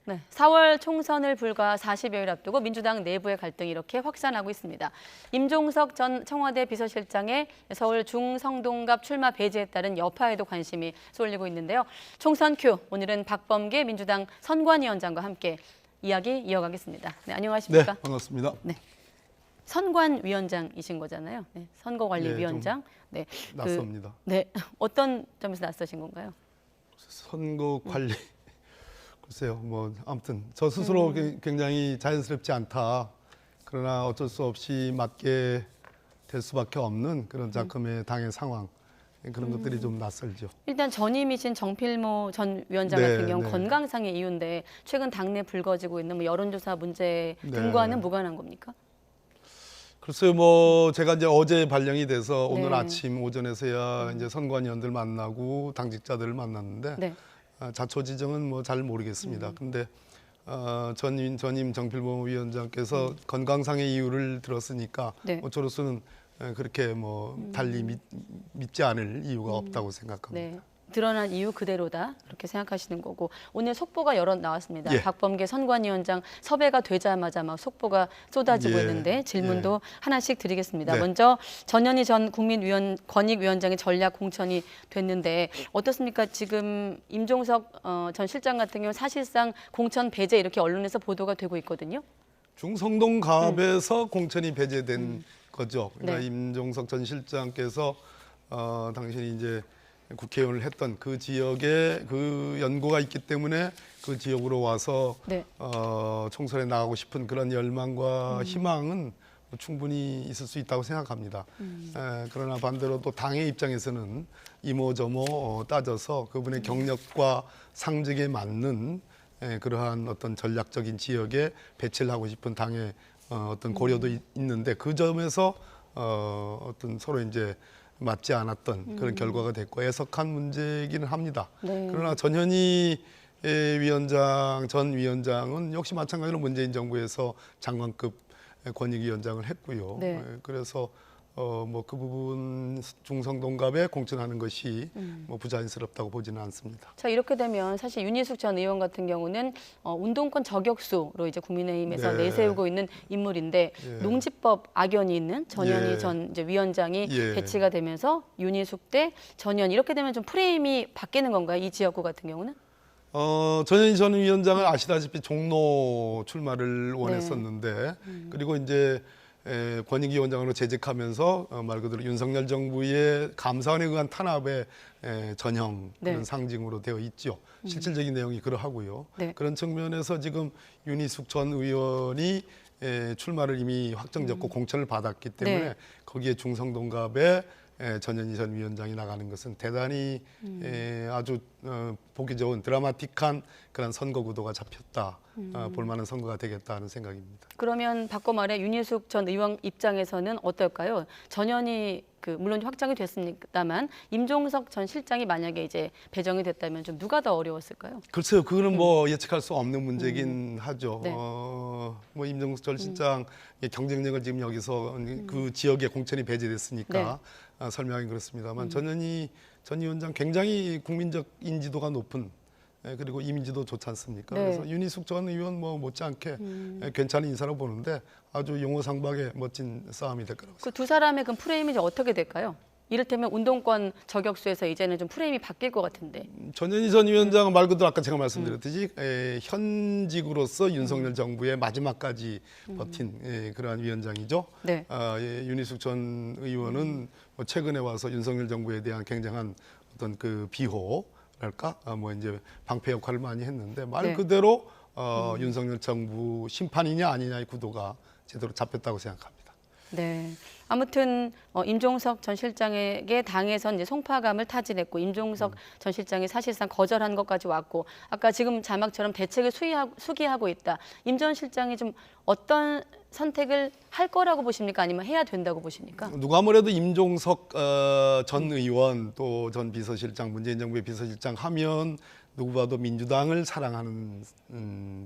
네, 4월 총선을 불과 40여일 앞두고 민주당 내부의 갈등이 이렇게 확산하고 있습니다. 임종석 전 청와대 비서실장의 서울 중성동갑 출마 배제에 따른 여파에도 관심이 쏠리고 있는데요. 총선 큐, 오늘은 박범계 민주당 선관위원장과 함께 이야기 이어가겠습니다. 네, 안녕하십니까? 네, 반갑습니다. 네. 선관위원장이신 거잖아요. 네, 선거관리위원장. 네, 낯섭니다. 네, 어떤 점에서 낯서신 건가요? 선거 관리. 글쎄요, 뭐 아무튼 저 스스로 굉장히 자연스럽지 않다. 그러나 어쩔 수 없이 맡게 될 수밖에 없는 그런 작품의 당의 상황, 그런 것들이 좀 낯설죠. 일단 전임이신 정필모 전 위원장 네, 같은 경우 네. 건강상의 이유인데 최근 당내 불거지고 있는 뭐 여론조사 문제 등과는 네. 무관한 겁니까? 글쎄요, 뭐 제가 이제 어제 발령이 돼서 오늘 네. 아침 오전에서야 이제 선관위원들 만나고 당직자들을 만났는데 네. 자초지정은 뭐 잘 모르겠습니다. 근데 전임 정필범 위원장께서 건강상의 이유를 들었으니까 네. 뭐 저로서는 그렇게 뭐 달리 믿지 않을 이유가 없다고 생각합니다. 네. 드러난 이유 그대로다 이렇게 생각하시는 거고 오늘 속보가 여러 나왔습니다. 예. 박범계 선관위원장 섭외가 되자마자 막 속보가 쏟아지고 예. 있는데 질문도 하나씩 드리겠습니다. 네. 먼저 전현희 전 국민권익위원장의 전략 공천이 됐는데 어떻습니까? 지금 임종석 전 실장 같은 경우 사실상 공천 배제 이렇게 언론에서 보도가 되고 있거든요. 중성동 갑에서 공천이 배제된 거죠. 그러니까 네. 임종석 전 실장께서 당신이 이제 국회의원을 했던 그 지역에 그 연고가 있기 때문에 그 지역으로 와서 네. 총선에 나가고 싶은 그런 열망과 희망은 충분히 있을 수 있다고 생각합니다. 그러나 반대로 또 당의 입장에서는 이모저모 따져서 그분의 경력과 상직에 맞는 그러한 어떤 전략적인 지역에 배치를 하고 싶은 당의 어떤 고려도 있는데 그 점에서 어떤 서로 이제 맞지 않았던 그런 결과가 됐고 애석한 문제이기는 합니다. 네. 그러나 전현희 전 위원장은 역시 마찬가지로 문재인 정부에서 장관급 권익위원장을 했고요. 네. 그래서 뭐 그 부분 중성동갑에 공천하는 것이 뭐 부자연스럽다고 보지는 않습니다. 자 이렇게 되면 사실 윤희숙 전 의원 같은 경우는 운동권 저격수로 이제 국민의힘에서 네. 내세우고 있는 인물인데 예. 농지법 악연이 있는 전현희 예. 전 이제 위원장이 예. 배치가 되면서 윤희숙 대 전현희 이렇게 되면 좀 프레임이 바뀌는 건가요? 이 지역구 같은 경우는? 전현희 전 위원장은 아시다시피 종로 출마를 원했었는데 그리고 이제 권익위원장으로 재직하면서 말 그대로 윤석열 정부의 감사원에 의한 탄압의 전형 그런 네. 상징으로 되어 있죠. 실질적인 내용이 그러하고요. 네. 그런 측면에서 지금 윤희숙 전 의원이 출마를 이미 확정짓고 공천을 받았기 때문에 네. 거기에 중성동갑에 전현희 전 위원장이 나가는 것은 대단히 아주 보기 좋은 드라마틱한 그런 선거 구도가 잡혔다. 볼만한 선거가 되겠다는 생각입니다. 그러면 바꿔 말해 윤희숙 전 의원 입장에서는 어떨까요? 전현희 물론 확정이 됐습니다만 임종석 전 실장이 만약에 이제 배정이 됐다면 좀 누가 더 어려웠을까요? 글쎄요, 그거는 뭐 예측할 수 없는 문제긴 하죠. 네. 뭐 임종석 전 실장 경쟁력을 지금 여기서 그 지역에 공천이 배제됐으니까 설명하기 그렇습니다만 전현희 전 위원장 굉장히 국민적 인지도가 높은 그리고 이미지도 좋지 않습니까? 네. 그래서 윤희숙 전 의원 뭐 못지않게 괜찮은 인사로 보는데 아주 용호상박의 멋진 싸움이 될 거라고 그 두 사람의 그 프레임이 이제 어떻게 될까요? 이를테면 운동권 저격수에서 이제는 좀 프레임이 바뀔 것 같은데. 전현희 전 위원장은 말 그대로 아까 제가 말씀드렸듯이 현직으로서 윤석열 정부의 마지막까지 버틴 그러한 위원장이죠. 네. 윤희숙 전 의원은 뭐 최근에 와서 윤석열 정부에 대한 굉장한 어떤 그 비호랄까 뭐 이제 방패 역할을 많이 했는데 말 네. 그대로 윤석열 정부 심판이냐 아니냐의 구도가 제대로 잡혔다고 생각합니다. 네. 아무튼 임종석 전 실장에게 당에선 이제 송파감을 타진했고 임종석 전 실장이 사실상 거절한 것까지 왔고 아까 지금 자막처럼 대책을 수기하고 있다. 임 전 실장이 좀 어떤 선택을 할 거라고 보십니까? 아니면 해야 된다고 보십니까? 누가 뭐래도 임종석 전 의원 또 전 비서실장 문재인 정부의 비서실장 하면 누구 봐도 민주당을 사랑하는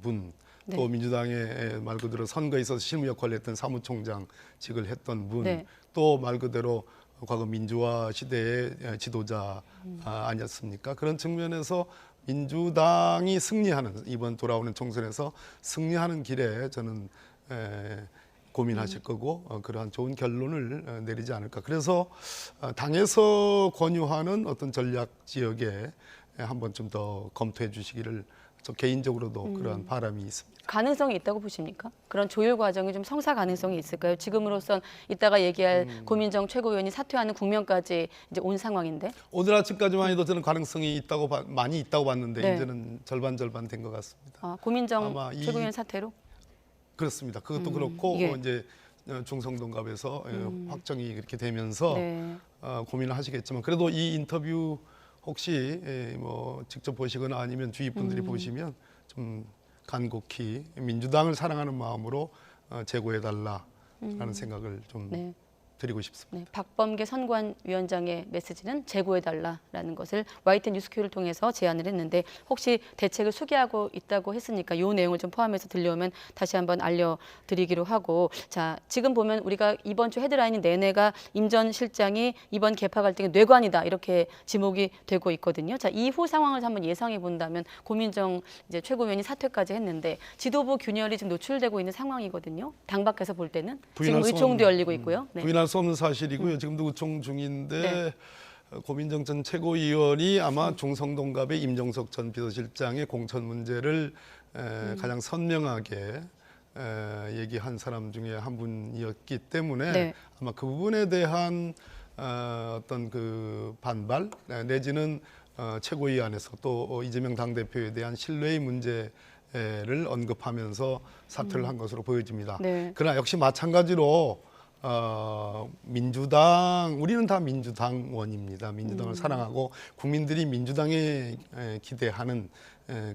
분. 네. 또 민주당의 말 그대로 선거에 있어서 실무 역할을 했던 사무총장직을 했던 분, 네. 또 말 그대로 과거 민주화 시대의 지도자 아니었습니까? 그런 측면에서 민주당이 승리하는 이번 돌아오는 총선에서 승리하는 길에 저는 고민하실 거고 그러한 좋은 결론을 내리지 않을까. 그래서 당에서 권유하는 어떤 전략 지역에 한번 좀 더 검토해 주시기를 저 개인적으로도 그러한 바람이 있습니다. 가능성이 있다고 보십니까? 그런 조율 과정이 좀 성사 가능성이 있을까요? 지금으로선 이따가 얘기할 고민정 최고위원이 사퇴하는 국면까지 이제 온 상황인데. 오늘 아침까지만 해도 저는 가능성이 있다고 많이 있다고 봤는데 네. 이제는 절반 된 것 같습니다. 아, 고민정 아마 최고위원 사퇴로? 그렇습니다. 그것도 그렇고 예. 이제 중성동갑에서 확정이 그렇게 되면서 네. 고민을 하시겠지만 그래도 이 인터뷰 혹시 뭐 직접 보시거나 아니면 주위 분들이 보시면 좀 간곡히 민주당을 사랑하는 마음으로 제고해 달라라는 생각을 좀 네. 드리고 싶습니다. 네, 박범계 선관위원장의 메시지는 재고해달라라는 것을 YTN 뉴스큐를 통해서 제안을 했는데 혹시 대책을 수기하고 있다고 했으니까 이 내용을 좀 포함해서 들려오면 다시 한번 알려드리기로 하고 자 지금 보면 우리가 이번 주 헤드라인이 내내가 임 전 실장이 이번 개파 갈등의 뇌관이다 이렇게 지목이 되고 있거든요. 자 이후 상황을 한번 예상해 본다면 고민정 이제 최고위원이 사퇴까지 했는데 지도부 균열이 지금 노출되고 있는 상황이거든요. 당 밖에서 볼 때는 지금 의총도 열리고 있고요. 네. 부인할 수 없는 사실이고요. 지금도 의총 중인데 네. 고민정 전 최고위원이 아마 중성동갑의 임종석 전 비서실장의 공천 문제를 가장 선명하게 얘기한 사람 중에 한 분이었기 때문에 네. 아마 그 부분에 대한 어떤 그 반발 내지는 최고위 안에서 또 이재명 당대표에 대한 신뢰의 문제를 언급하면서 사퇴를 한 것으로 보여집니다. 네. 그러나 역시 마찬가지로 민주당 우리는 다 민주당원입니다. 민주당을 사랑하고 국민들이 민주당에 기대하는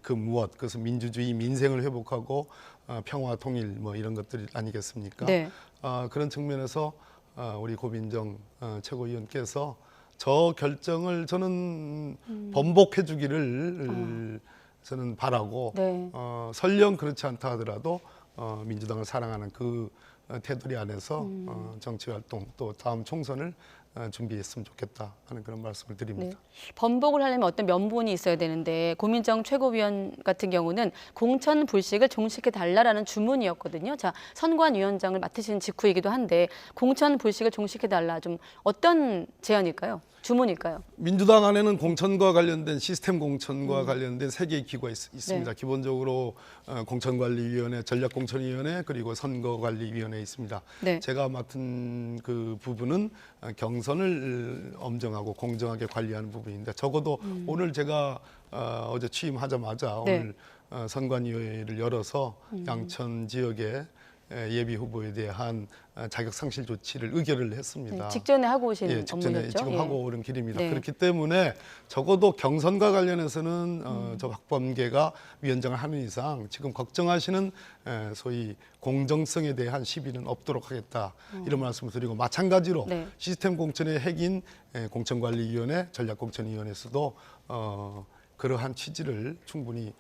그 무엇 그것은 민주주의 민생을 회복하고 평화 통일 뭐 이런 것들 아니겠습니까? 네. 그런 측면에서 우리 고민정 최고위원께서 저 결정을 저는 번복해 주기를 저는 바라고 네. 설령 그렇지 않다 하더라도 민주당을 사랑하는 그 테두리 안에서 정치 활동 또 다음 총선을 준비했으면 좋겠다 하는 그런 말씀을 드립니다. 네. 번복을 하려면 어떤 면본이 있어야 되는데 고민정 최고위원 같은 경우는 공천 불식을 종식해 달라라는 주문이었거든요. 자, 선관위원장을 맡으신 직후이기도 한데 공천 불식을 종식해 달라 좀 어떤 제안일까요? 주문일까요? 민주당 안에는 공천과 관련된 시스템 공천과 관련된 세 개의 기구가 있습니다. 네. 기본적으로 공천관리위원회, 전략공천위원회 그리고 선거관리위원회 있습니다. 네. 제가 맡은 그 부분은 경선을 엄정하고 공정하게 관리하는 부분인데 적어도 오늘 제가 어제 취임하자마자 네. 오늘 선관위원회를 열어서 양천 지역에 예비 후보에 대한 자격 상실 조치를 의결을 했습니다. 네, 직전에 하고 오신 직전에 업무였죠? 지금 예. 하고 오는 길입니다. 네. 그렇기 때문에 적어도 경선과 관련해서는 저 박범계가 위원장을 하는 이상 지금 걱정하시는 소위 공정성에 대한 시비는 없도록 하겠다 이런 말씀을 드리고 마찬가지로 네. 시스템 공천의 핵인 공천관리위원회, 전략공천위원회에서도 그러한 취지를 충분히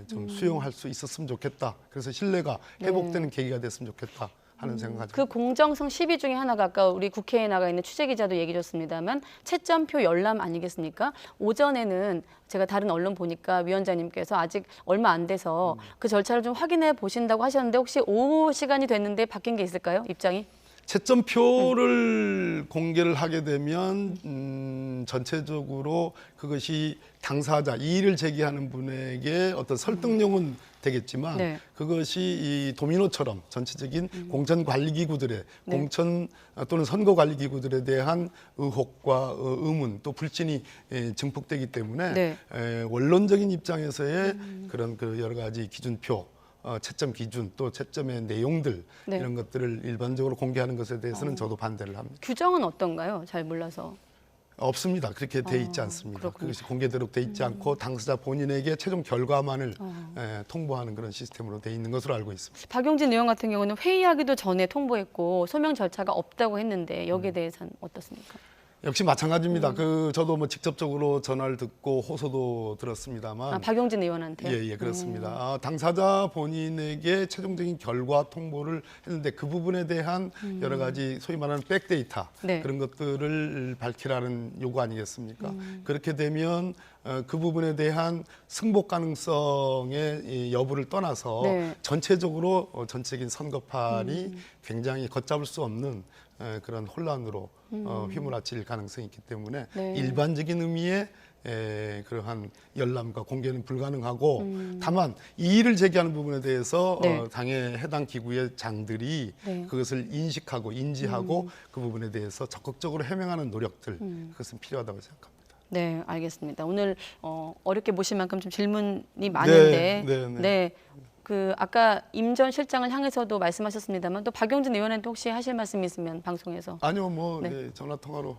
좀 수용할 수 있었으면 좋겠다. 그래서 신뢰가 회복되는 계기가 됐으면 좋겠다 하는 생각을 그 공정성 시비 중에 하나가 아까 우리 국회에 나가 있는 취재 기자도 얘기 줬습니다만 채점표 열람 아니겠습니까? 오전에는 제가 다른 언론 보니까 위원장님께서 아직 얼마 안 돼서 그 절차를 좀 확인해 보신다고 하셨는데 혹시 오후 시간이 됐는데 바뀐 게 있을까요? 입장이? 채점표를 공개를 하게 되면 전체적으로 그것이 당사자 이의를 제기하는 분에게 어떤 설득력은 되겠지만 네. 그것이 이 도미노처럼 전체적인 공천관리기구들의 네. 공천 또는 선거관리기구들에 대한 의혹과 의문 또 불신이 증폭되기 때문에 네. 원론적인 입장에서의 그런 그 여러 가지 기준표 채점 기준 또 채점의 내용들 네. 이런 것들을 일반적으로 공개하는 것에 대해서는 저도 반대를 합니다. 규정은 어떤가요? 잘 몰라서. 없습니다. 그렇게 돼 있지 않습니다. 그렇군요. 그것이 공개되도록 돼 있지 않고 당사자 본인에게 최종 결과만을 통보하는 그런 시스템으로 돼 있는 것으로 알고 있습니다. 박용진 의원 같은 경우는 회의하기도 전에 통보했고 소명 절차가 없다고 했는데 여기에 대해서는 어떻습니까? 역시 마찬가지입니다. 저도 뭐 직접적으로 전화를 듣고 호소도 들었습니다만 아, 박용진 의원한테요? 예, 그렇습니다. 당사자 본인에게 최종적인 결과 통보를 했는데 그 부분에 대한 여러 가지 소위 말하는 백데이터 네. 그런 것들을 밝히라는 요구 아니겠습니까? 그렇게 되면 그 부분에 대한 승복 가능성의 이 여부를 떠나서 네. 전체적으로 전체적인 선거판이 굉장히 걷잡을 수 없는 그런 혼란으로 휘몰아칠 가능성이 있기 때문에 네. 일반적인 의미의 그러한 열람과 공개는 불가능하고 다만 이의를 제기하는 부분에 대해서 네. 당의 해당 기구의 장들이 네. 그것을 인식하고 인지하고 그 부분에 대해서 적극적으로 해명하는 노력들 그것은 필요하다고 생각합니다. 네, 알겠습니다. 오늘 어렵게 모실 만큼 좀 질문이 많은데, 네. 그 아까 임 전 실장을 향해서도 말씀하셨습니다만 또 박용진 의원한테 혹시 하실 말씀 있으면 방송에서 아니요, 뭐 네. 전화 통화로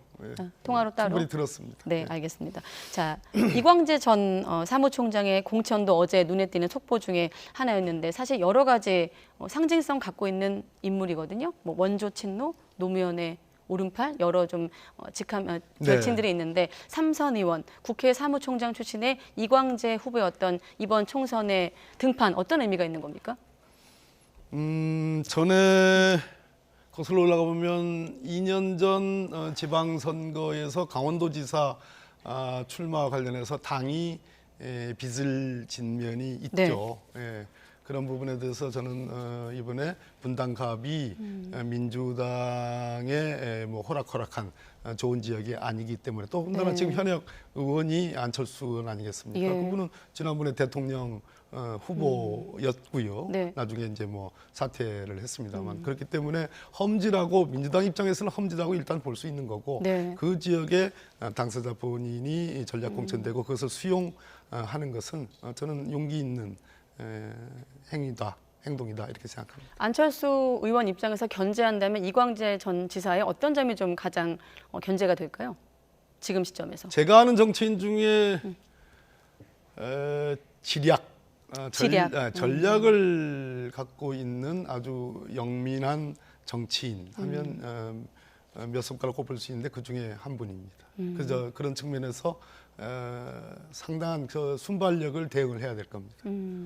통화로 따로. 충분히 들었습니다. 네, 알겠습니다. 자, 이광재 전 사무총장의 공천도 어제 눈에 띄는 속보 중에 하나였는데 사실 여러 가지 상징성 갖고 있는 인물이거든요. 뭐 원조 친노, 노무현의 오른팔 여러 좀 직함 절친들이 있는데 삼선 의원, 국회 사무총장 출신의 이광재 후보였던 이번 총선의 등판 어떤 의미가 있는 겁니까? 전에 거슬러 올라가 보면 2년 전 지방선거에서 강원도지사 출마와 관련해서 당이 빚을 진 면이 있죠. 예. 그런 부분에 대해서 저는 이번에 분당갑이 민주당의 뭐 호락호락한 좋은 지역이 아니기 때문에 또 더군다나 네. 지금 현역 의원이 안철수 의원 아니겠습니까? 예. 그분은 지난번에 대통령 후보였고요. 네. 나중에 이제 뭐 사퇴를 했습니다만 그렇기 때문에 험지라고 민주당 입장에서는 험지라고 일단 볼 수 있는 거고 네. 그 지역에 당사자 본인이 전략 공천되고 그것을 수용하는 것은 저는 용기 있는 행동이다 이렇게 생각합니다. 안철수 의원 입장에서 견제한다면 이광재 전 지사의 어떤 점이 좀 가장 견제가 될까요? 지금 시점에서. 제가 아는 정치인 중에 전략을 갖고 있는 아주 영민한 정치인 하면 몇 손가락 꼽을 수 있는데 그 중에 한 분입니다. 그래서 그런 측면에서 상당한 그 순발력을 대응을 해야 될 겁니다.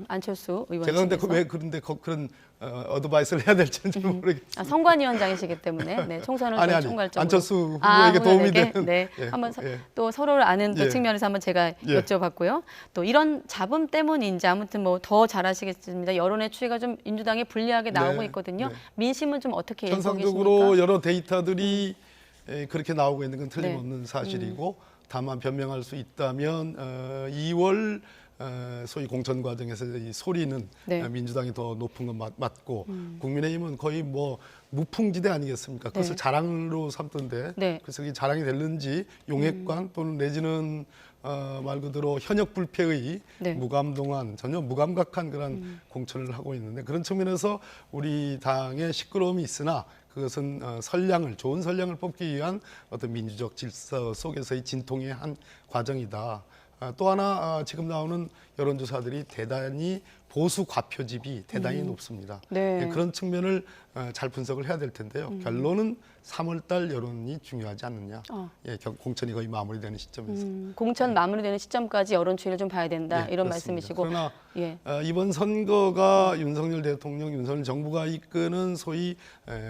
안철수 의원 제가 근데 측에서. 왜 그런 어드바이스를 해야 될지는 모르겠어요. 선관위원장이시기 때문에 네, 총선을 좀 총괄적으로 안철수 후보에게 도움이 후보에게? 되는 네, 예, 한번 예. 또 서로를 아는 또 예. 측면에서 한번 제가 예. 여쭤봤고요. 또 이런 잡음 때문인지 아무튼 뭐 더 잘하시겠습니다. 여론의 추이가 좀 민주당에 불리하게 나오고 네, 있거든요. 네. 민심은 좀 어떻게 읽고 현상적으로 계십니까? 여러 데이터들이 그렇게 나오고 있는 건 네. 틀림없는 사실이고 다만 변명할 수 있다면 2월 소위 공천 과정에서 이 소리는 네. 민주당이 더 높은 건 맞고 국민의힘은 거의 뭐 무풍지대 아니겠습니까? 그것을 네. 자랑으로 삼던데 네. 그래서 이게 자랑이 될는지 용액관 또는 내지는 말 그대로 현역 불패의 네. 무감동한 전혀 무감각한 그런 공천을 하고 있는데 그런 측면에서 우리 당의 시끄러움이 있으나 그것은 좋은 선량을 뽑기 위한 어떤 민주적 질서 속에서의 진통의 한 과정이다. 또 하나 지금 나오는 여론조사들이 대단히 보수 과표집이 대단히 높습니다. 네. 그런 측면을 잘 분석을 해야 될 텐데요. 결론은 3월달 여론이 중요하지 않느냐. 공천이 거의 마무리되는 시점에서. 공천 마무리되는 시점까지 여론 추이를 좀 봐야 된다 예, 이런 그렇습니다. 말씀이시고. 그러나 예. 이번 선거가 윤석열 대통령, 윤석열 정부가 이끄는 소위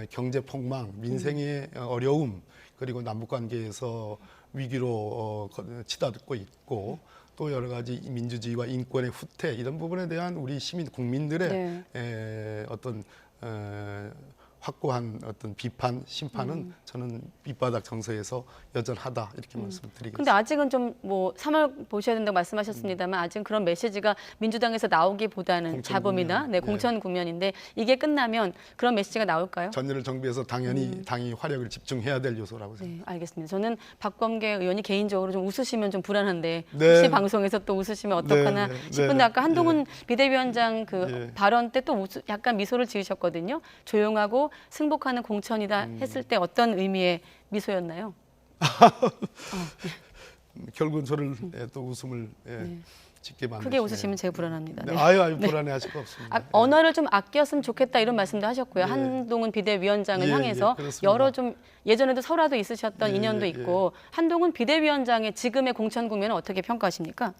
경제 폭망, 민생의 어려움, 그리고 남북 관계에서 위기로 치닫고 있고 또 여러 가지 민주주의와 인권의 후퇴 이런 부분에 대한 우리 시민 국민들의 어떤 확고한 어떤 비판, 심판은 저는 밑바닥 정서에서 여전하다 이렇게 말씀드리겠습니다. 근데 아직은 좀 뭐 3월 보셔야 된다고 말씀하셨습니다만 아직은 그런 메시지가 민주당에서 나오기보다는 공천 잡음이나 국면. 네, 공천 국면인데 이게 끝나면 그런 메시지가 나올까요? 전열을 정비해서 당연히 당이 화력을 집중해야 될 요소라고 생각합니다. 네, 알겠습니다. 저는 박범계 의원이 개인적으로 좀 웃으시면 좀 불안한데 네. 혹시 방송에서 또 웃으시면 어떡하나 네, 네, 싶은데 네. 아까 한동훈 비대위원장 그 예. 발언 때 또 약간 미소를 지으셨거든요. 조용하고 승복하는 공천이다 했을 때 어떤 의미의 미소였나요? 결국은 저를 또 웃음을 짓게 만드시네요. 크게 웃으시면 제가 불안합니다. 네. 네. 아유 불안해하실 거 없습니다. 언어를 좀 아꼈으면 좋겠다 이런 말씀도 하셨고요. 예. 한동훈 비대위원장을 예, 향해서 예, 그렇습니다. 여러 좀 예전에도 설화도 있으셨던 예, 인연도 예. 있고 한동훈 비대위원장의 지금의 공천 국면은 어떻게 평가하십니까?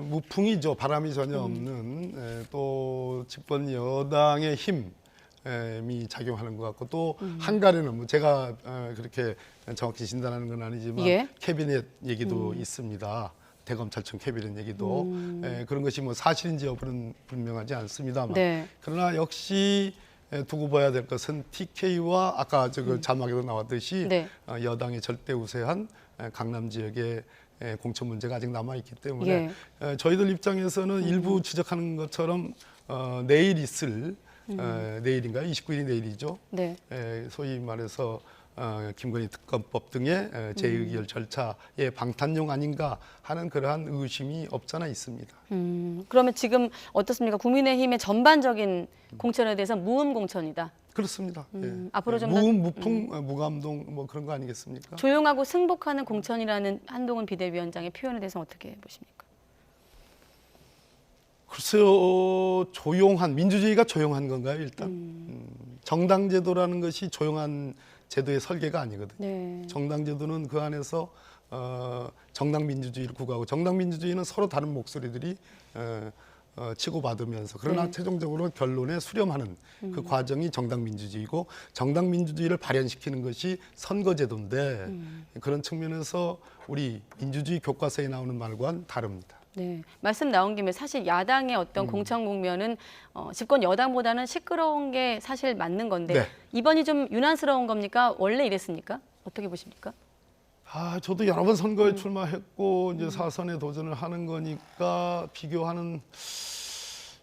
무풍이죠. 바람이 전혀 없는 또 집권 여당의 힘 미 작용하는 것 같고 또 한간에는 뭐 제가 그렇게 정확히 진단하는 건 아니지만 예. 캐비넷 얘기도 있습니다. 대검찰청 캐비넷 얘기도 그런 것이 뭐 사실인지 여부는 분명하지 않습니다만 네. 그러나 역시 두고 봐야 될 것은 TK와 아까 저 자막에도 나왔듯이 네. 여당의 절대 우세한 강남 지역의 공천 문제가 아직 남아 있기 때문에 저희들 입장에서는 일부 지적하는 것처럼 내일 있을 내일인가요? 29일이 내일이죠. 네. 소위 말해서 김건희 특검법 등의 재의결 절차의 방탄용 아닌가 하는 그러한 의심이 없잖아 있습니다. 그러면 지금 어떻습니까? 국민의힘의 전반적인 공천에 대해서 무음 공천이다. 그렇습니다. 앞으로 좀 더 무음, 무풍, 무감동 뭐 그런 거 아니겠습니까? 조용하고 승복하는 공천이라는 한동훈 비대위원장의 표현에 대해서 어떻게 보십니까? 글쎄요, 조용한 민주주의가 조용한 건가요? 일단 정당제도라는 것이 조용한 제도의 설계가 아니거든요. 네. 정당제도는 그 안에서 정당민주주의를 구가하고 정당민주주의는 서로 다른 목소리들이 치고받으면서 그러나 네. 최종적으로 결론에 수렴하는 그 과정이 정당민주주의고 정당민주주의를 발현시키는 것이 선거제도인데 그런 측면에서 우리 민주주의 교과서에 나오는 말과는 다릅니다. 네, 말씀 나온 김에 사실 야당의 어떤 공천 국면은 집권 여당보다는 시끄러운 게 사실 맞는 건데 네. 이번이 좀 유난스러운 겁니까? 원래 이랬습니까? 어떻게 보십니까? 저도 여러 번 선거에 출마했고 이제 사선에 도전을 하는 거니까 비교하는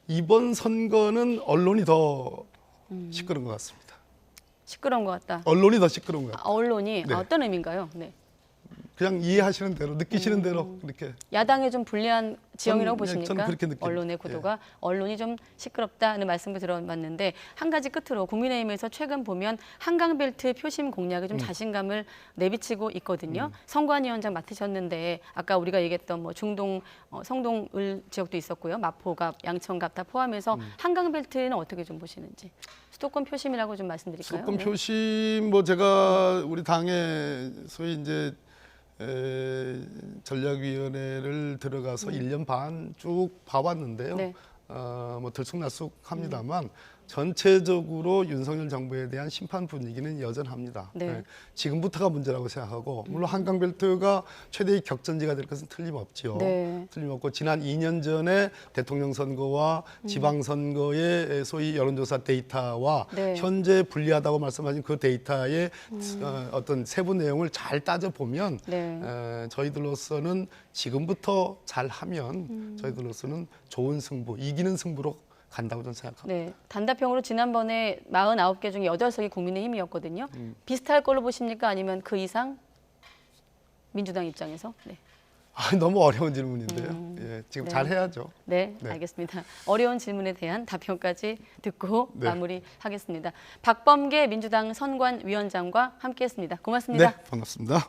이번 선거는 언론이 더 시끄러운 것 같습니다. 시끄러운 것 같다. 언론이 더 시끄러운 것 같아요. 언론이 네. 어떤 의미인가요? 네. 그냥 이해하시는 대로 느끼시는 대로 그렇게 야당에 좀 불리한 지형이라고 저는 보십니까? 그렇게 느낍니다. 언론의 구도가 언론이 좀 시끄럽다는 말씀을 들어봤는데 한 가지 끝으로 국민의힘에서 최근 보면 한강벨트 표심 공략에 좀 자신감을 내비치고 있거든요. 선관위원장 맡으셨는데 아까 우리가 얘기했던 뭐 중동 성동을 지역도 있었고요. 마포갑, 양천갑 다 포함해서 한강벨트는 어떻게 좀 보시는지 수도권 표심이라고 좀 말씀드릴까요? 수도권 네. 표심 뭐 제가 우리 당에 소위 이제 전략위원회를 들어가서 1년 반 쭉 봐왔는데요. 네. 뭐 들쑥날쑥합니다만 전체적으로 윤석열 정부에 대한 심판 분위기는 여전합니다. 네. 지금부터가 문제라고 생각하고 물론 한강벨트가 최대의 격전지가 될 것은 틀림없죠. 네. 틀림없고 지난 2년 전에 대통령 선거와 지방선거의 소위 여론조사 데이터와 네. 현재 불리하다고 말씀하신 그 데이터의 어떤 세부 내용을 잘 따져보면 네. 저희들로서는 지금부터 잘하면 저희들로서는 좋은 승부, 이기는 승부로 간다고 저는 생각합니다. 네, 단답형으로 지난번에 49개 중에 8석이 국민의힘이었거든요. 비슷할 걸로 보십니까? 아니면 그 이상? 민주당 입장에서? 네, 너무 어려운 질문인데요. 예, 지금 네. 잘해야죠. 네, 네. 알겠습니다. 어려운 질문에 대한 답변까지 듣고 네. 마무리하겠습니다. 박범계 민주당 선관위원장과 함께했습니다. 고맙습니다. 네, 반갑습니다.